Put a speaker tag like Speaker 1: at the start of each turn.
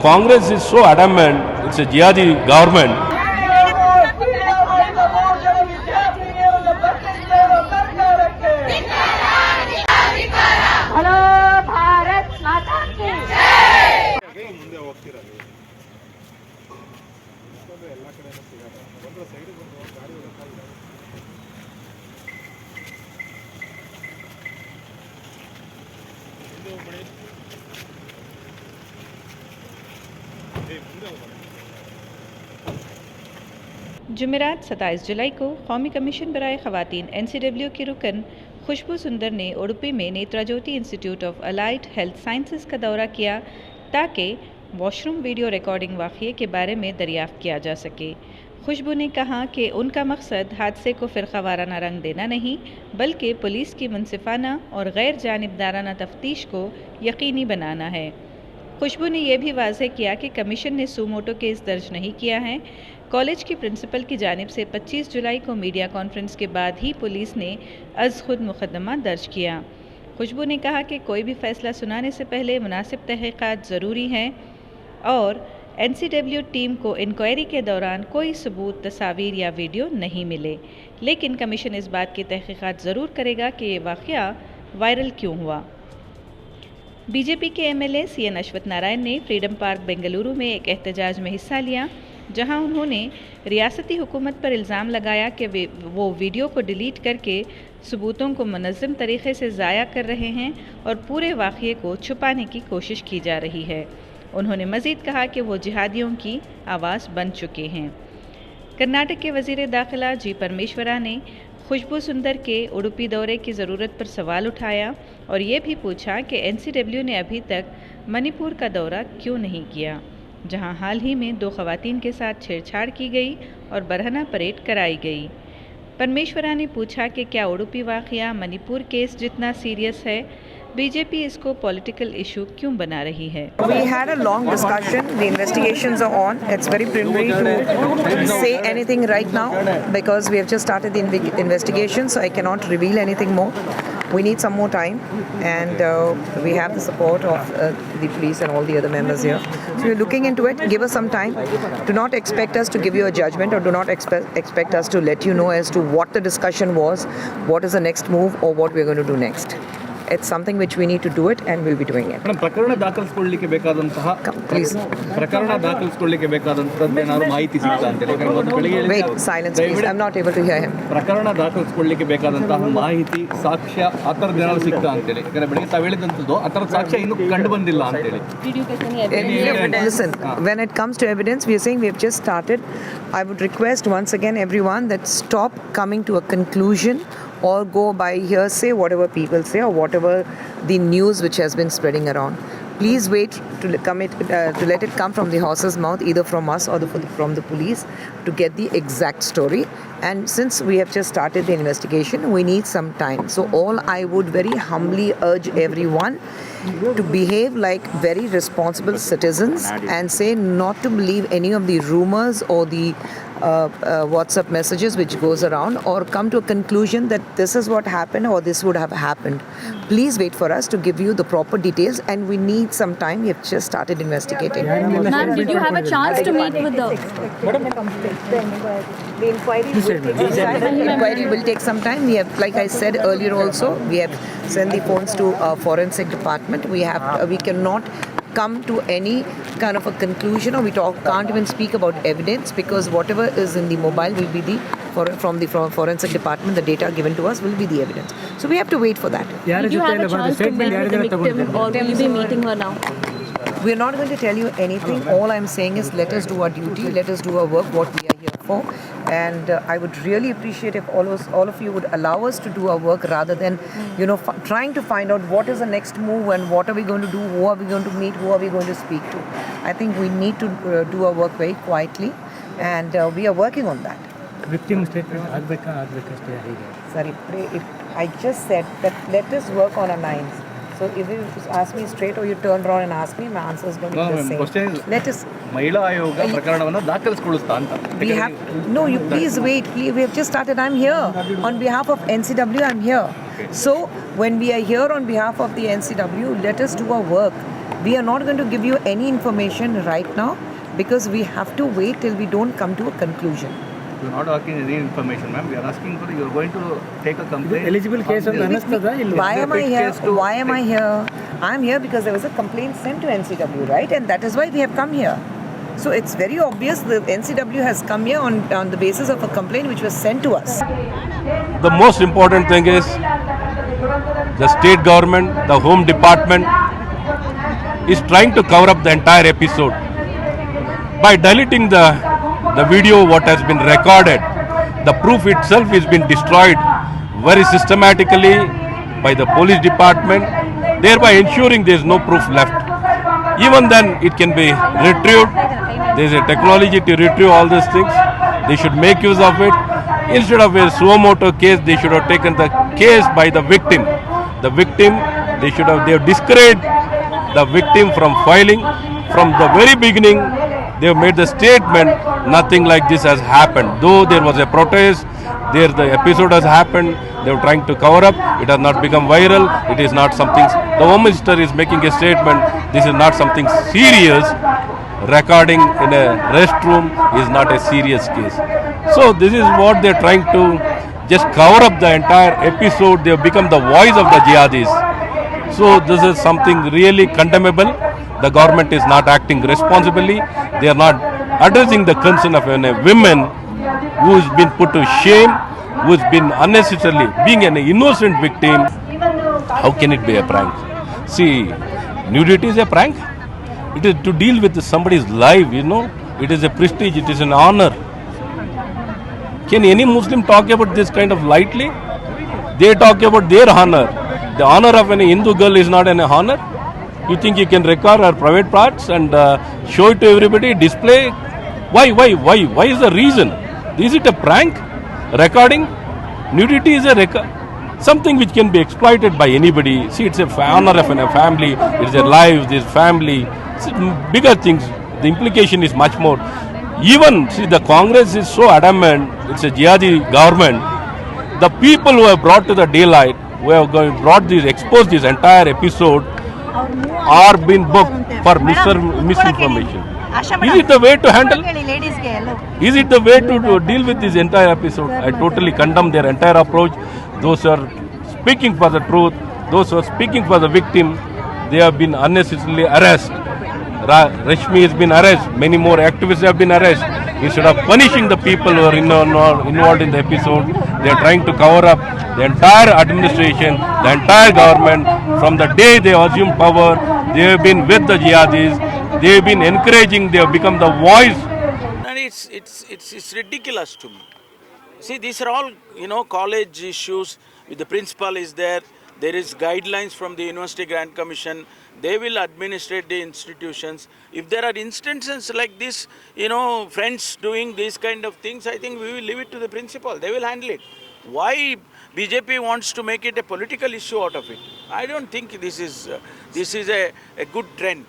Speaker 1: Congress is so adamant, it's a jihadi government.
Speaker 2: जुमेरात 27 जुलाई को कौमी commission बराए ख़वातीन NCW की रुकन खुशबू सुंदर ने उडुपी में Netrajyoti institute of allied health sciences का दौरा किया ताकि वॉशरूम वीडियो रिकॉर्डिंग वाक़ये के बारे में दरियाफ़्त किया जा सके। खुशबू ने कहा कि उनका मकसद हादसे को फ़िरक़ावाराना रंग देना नहीं बल्कि पुलिस की मुनसिफ़ाना और गैर जानिबदाराना तफ्तीश को यकीनी बनाना है। खुशबू ने यह भी वाज़ेह किया कि कमीशन ने सूमोटो केस दर्ज नहीं किया है। कॉलेज की प्रिंसिपल की जानिब से 25 जुलाई को मीडिया कॉन्फ्रेंस के बाद ही पुलिस ने अज़ खुद मुकदमा दर्ज किया। खुशबू ने कहा कि कोई भी फ़ैसला सुनाने से पहले मुनासिब तहक़ीक़ात ज़रूरी हैं और NCW टीम को इंक्वायरी के दौरान कोई सबूत, तस्वीर या वीडियो नहीं मिले, लेकिन कमीशन इस बात की तहक़ीक़ात ज़रूर करेगा कि ये वाक़या वायरल क्यों हुआ। BJP के MLA CN अश्वथ नारायण ने फ्रीडम पार्क बेंगलुरु में एक एहतजाज में हिस्सा लिया जहां उन्होंने रियासती हुकूमत पर इल्ज़ाम लगाया कि वो वीडियो को डिलीट करके सबूतों को मुनज़्ज़म तरीक़े से ज़ाया कर रहे हैं और पूरे वाक़ये को छुपाने की कोशिश की जा रही है। उन्होंने मज़ीद कहा कि वो जिहादियों की आवाज़ बन चुके हैं। कर्नाटक के वज़ीर दाखिला जी परमेश्वरा ने खुशबू सुंदर के उडुपी दौरे की ज़रूरत पर सवाल उठाया और ये भी पूछा कि NCW ने अभी तक मणिपुर का दौरा क्यों नहीं किया, जहां हाल ही में 2 ख़वातीन के साथ छेड़छाड़ की गई और बरहना परेड कराई गई। परमेश्वरा ने पूछा कि क्या उडुपी वाक़या मणिपुर केस जितना सीरियस है, BJP इसको पॉलिटिकल इशू क्यों बना रही है।
Speaker 3: We had a long discussion. The investigations are on. It's very preliminary to say anything right now because we have just started the investigation, so I cannot reveal anything more. We need some more time, and we have the support of the police and all the other members here. So we're looking into it. Give us some time. Do not expect us to give you a judgment, or do not expect us to let you know as to what the discussion was, what is the next move, or what we're going to do next. It's something which we need to do it and we'll be doing it.
Speaker 4: ಪ್ರಕರಣ ದಾಖಲಿಸಿಕೊಳ್ಳಲಿಕ್ಕೆ ಬೇಕಾದಂತಹ
Speaker 3: Please.
Speaker 4: ಪ್ರಕರಣ ದಾಖಲಿಸಿಕೊಳ್ಳಲಿಕ್ಕೆ ಬೇಕಾದಂತದ್ದು ಏನಾದರೂ ಮಾಹಿತಿ ಸಿಗ್ತಾ ಅಂತ ಹೇಳಿ ಯಾಕಂದ್ರೆ ಬೆಳಿಗ್ಗೆ
Speaker 3: Wait, silence please. I'm not able to hear him.
Speaker 4: ಪ್ರಕರಣ ದಾಖಲಿಸಿಕೊಳ್ಳಲಿಕ್ಕೆ ಬೇಕಾದಂತಹ ಮಾಹಿತಿ, ಸಾಕ್ಷ್ಯ ಆ ಥರದ್ದು ಏನಾದ್ರು ಸಿಗ್ತಾ ಅಂತ ಹೇಳಿ ಯಾಕಂದ್ರೆ ಬೆಳಿಗ್ಗೆ ತಾವು ಹೇಳಿದಂಥದ್ದು ಆ ಥರದ ಸಾಕ್ಷ್ಯ ಇನ್ನೂ ಕಂಡು ಬಂದಿಲ್ಲ ಅಂತ ಹೇಳಿ.
Speaker 3: Listen, when it comes to evidence, we are saying we have just started. I would request once again everyone that stop coming to a conclusion or go by hearsay, whatever people say or whatever the news which has been spreading around. Please wait to let it come from the horse's mouth, either from us or from the police, to get the exact story. And since we have just started the investigation, we need some time. So all I would very humbly urge everyone to behave like very responsible citizens and say not to believe any of the rumors or the WhatsApp messages which goes around, or come to a conclusion that this is what happened or this would have happened. Please wait for us to give you the proper details, and we need some time. We have just started investigating.
Speaker 5: Ma'am, did you have a chance to meet with the
Speaker 3: inquiry will take some time. We have, like I said earlier also, we have sent the phones to our forensic department. We cannot come to any kind of a conclusion, or can't even speak about evidence, because whatever is in the mobile will be from the forensic department. The data given to us will be the evidence. So we have to wait for that.
Speaker 5: Did you have a chance to meet with the victim, or will you be meeting her now?
Speaker 3: We're not going to tell you anything. All I'm saying is let us do our duty, let us do our work, what we are here for. And I would really appreciate if all of you would allow us to do our work, rather than trying to find out what is the next move and what are we going to do, who are we going to meet, who are we going to speak to. I think we need to do our work very quietly, and we are working on that.
Speaker 6: Victim statement
Speaker 3: Sorry, I just said that let us work on our lines. So if you ask me straight or you turn around and ask me, my answer is going to be the same.
Speaker 4: Question is,
Speaker 3: let us.
Speaker 4: ಮಹಿಳಾ ಆಯೋಗ ಪ್ರಕರಣವನ್ನು ದಾಖಲಿಸಿಕೊಳ್ಳುತ್ತಾ ಅಂತ.
Speaker 3: We have no. You please wait. We have just started. I'm here on behalf of NCW. I'm here. So when we are here on behalf of the NCW, let us do our work. We are not going to give you any information right now because we have to wait till we don't come to a conclusion.
Speaker 4: We are not asking any information, ma'am. We are asking for you are going to take a complaint.
Speaker 6: Eligible case of
Speaker 3: Why am I here? Why am I here? I am here because there was a complaint sent to NCW, right? And that is why we have come here. So it's very obvious that NCW has come here on the basis of a complaint which was sent to us.
Speaker 1: The most important thing is the state government, the home department is trying to cover up the entire episode by deleting the video what has been recorded. The proof itself is been destroyed very systematically by the police department, thereby ensuring there is no proof left. Even then it can be retrieved. There is a technology to retrieve all these things. They should make use of it. Instead of a suo motu case, they should have taken the case by the victim. The victim, they have discouraged the victim from filing. From the very beginning, they have made the statement, nothing like this has happened. Though there was a protest, the episode has happened, they are trying to cover up, it has not become viral, it is not something, the Home Minister is making a statement, this is not something serious, recording in a restroom is not a serious case. So this is what they are trying to just cover up the entire episode, they have become the voice of the jihadis. So this is something really condemnable. The government is not acting responsibly. They are not addressing the concern of a woman who has been put to shame, who has been unnecessarily being an innocent victim. How can it be a prank? See, nudity is a prank. It is to deal with somebody's life, It is a prestige, it is an honor. Can any Muslim talk about this kind of lightly? They talk about their honor. The honor of an Hindu girl is not an honor. You think you can record her private parts and show it to everybody, display? Why is the reason? Is it a prank? Recording? Nudity is something which can be exploited by anybody. See, it's a honor of a family, it's their lives, this family. It's bigger things. The implication is much more. Even, see, the Congress is so adamant, it's a jihadi government. The people who have brought to the daylight, who have exposed this entire episode, are being booked for misinformation. Is it the way to handle? Is it the way to deal with this entire episode? I totally condemn their entire approach. Those who are speaking for the truth, those who are speaking for the victim, they have been unnecessarily arrested. Rashmi has been arrested, many more activists have been arrested. Instead of punishing the people who are involved in the episode, they are trying to cover up the entire administration, the entire government. From the day they assumed power, they have been with the jihadis, they have been encouraging, they have become the voice.
Speaker 7: And it's ridiculous to me. See, these are all, college issues. The principal is there. There is guidelines from the University Grant Commission. They will administrate the institutions. If there are instances like this, friends doing these kind of things, I think we will leave it to the principal. They will handle it. Why BJP wants to make it a political issue out of it? I don't think this is a good trend.